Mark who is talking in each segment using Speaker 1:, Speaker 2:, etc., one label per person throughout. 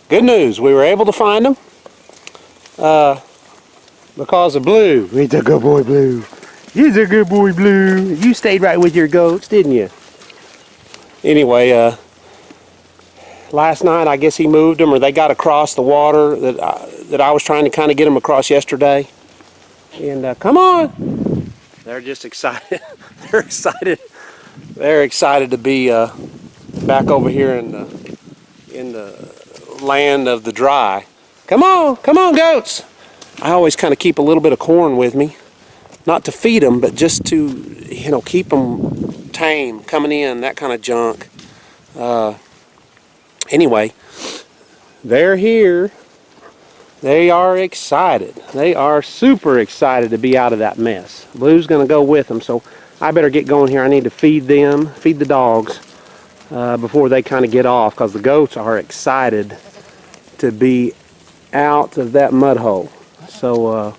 Speaker 1: good news. We were able to find them because of Blue. He's a good boy, Blue. He's a good boy, Blue. You stayed right with your goats, didn't you? Anyway, last night I guess he moved them, or they got across the water that I was trying to kind of get them across yesterday. And come on! They're just excited. They're excited. They're excited to be back over here in the land of the dry. Come on, goats! I always kind of keep a little bit of corn with me, not to feed them, but just to keep them tame, coming in, that kind of junk. Anyway, they're here. They are excited. They are super excited to be out of that mess. Blue's going to go with them, so I better get going here. I need to feed the dogs before they kind of get off, because the goats are excited to be out of that mud hole. So,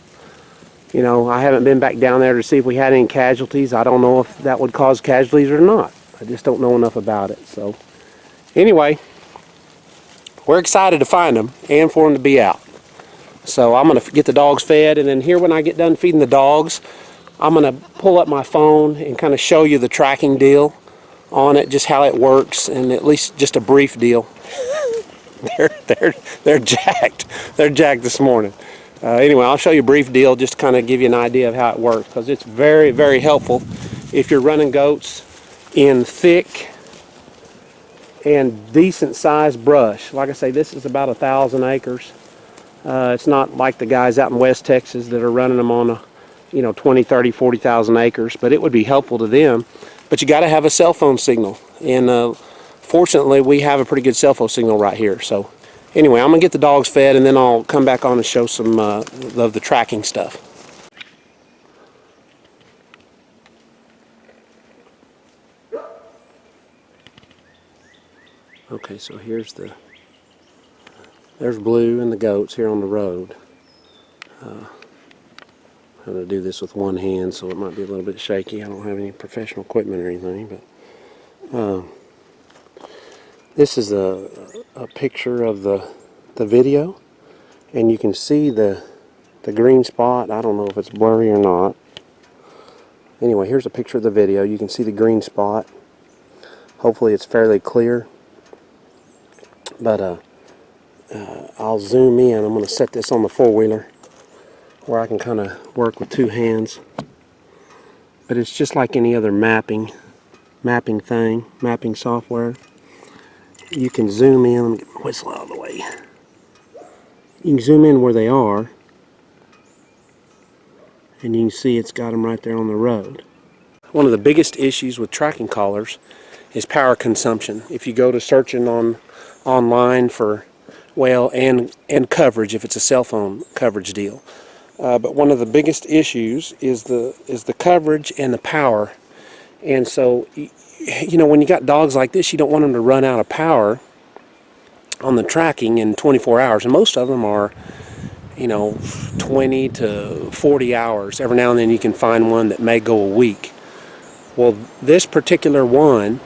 Speaker 1: I haven't been back down there to see if we had any casualties. I don't know if that would cause casualties or not. I just don't know enough about it. So, anyway, we're excited to find them and for them to be out. So I'm going to get the dogs fed, and then here when I get done feeding the dogs, I'm going to pull up my phone and kind of show you the tracking deal on it, just how it works, and at least just a brief deal. They're jacked. They're jacked this morning. Anyway, I'll show you a brief deal just to kind of give you an idea of how it works, because it's very, very helpful if you're running goats in thick and decent sized brush. Like I say, this is about 1,000 acres. It's not like the guys out in West Texas that are running them on 20, 30, 40,000 acres, but it would be helpful to them. But you got to have a cell phone signal, and fortunately we have a pretty good cell phone signal right here. So anyway, I'm gonna get the dogs fed, and then I'll come back on and show some of the tracking stuff. Okay, so there's Blue and the goats here on the road. I'm going to do this with one hand, so it might be a little bit shaky. I don't have any professional equipment or anything, but this is a picture of the video, and you can see the green spot. I don't know if it's blurry or not. Anyway, here's a picture of the video. You can see the green spot. Hopefully it's fairly clear, but I'll zoom in. I'm going to set this on the four-wheeler where I can kind of work with two hands. But it's just like any other mapping software. You can zoom in. Let me get my whistle out of the way. You can zoom in where they are, and you can see it's got them right there on the road. One of the biggest issues with tracking collars is power consumption. If you go to searching online for and coverage, if it's a cell phone coverage deal. But one of the biggest issues is the coverage and the power. And so, when you got dogs like this, you don't want them to run out of power on the tracking in 24 hours. And most of them are, 20 to 40 hours. Every now and then you can find one that may go a week. Well, this particular one,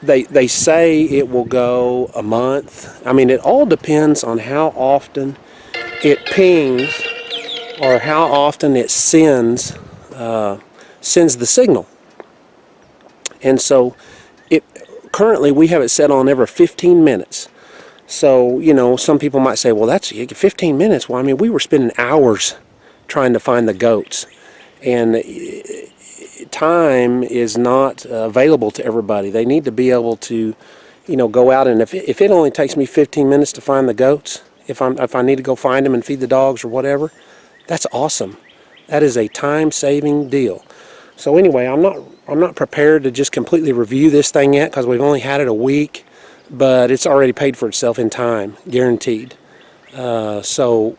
Speaker 1: They say it will go a month. I mean, it all depends on how often it pings or how often it sends the signal. And so currently we have it set on every 15 minutes. So, some people might say, well, that's 15 minutes. Well, I mean, we were spending hours trying to find the goats. And time is not available to everybody. They need to be able to, go out, and if it only takes me 15 minutes to find the goats, if I need to go find them and feed the dogs or whatever, that's awesome. That is a time-saving deal. So anyway, I'm not prepared to just completely review this thing yet, because we've only had it a week, but it's already paid for itself in time, guaranteed. So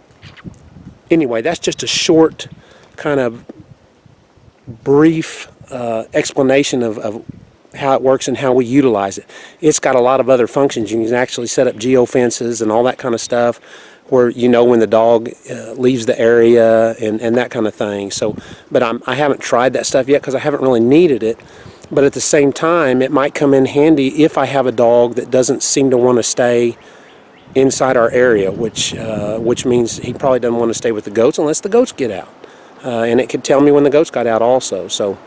Speaker 1: anyway, that's just a short kind of brief explanation of how it works and how we utilize it. It's got a lot of other functions. You can actually set up geofences and all that kind of stuff, where when the dog leaves the area and that kind of thing. So, but I haven't tried that stuff yet because I haven't really needed it. But at the same time, it might come in handy if I have a dog that doesn't seem to want to stay inside our area, which means he probably doesn't want to stay with the goats unless the goats get out. And it could tell me when the goats got out also. So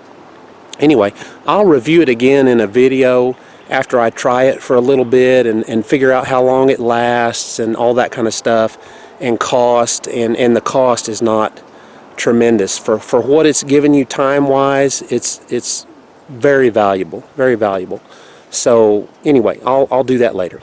Speaker 1: anyway, I'll review it again in a video after I try it for a little bit and figure out how long it lasts and all that kind of stuff, and cost. And the cost is not tremendous for what it's given you time-wise. It's very valuable, very valuable. So anyway, I'll do that later.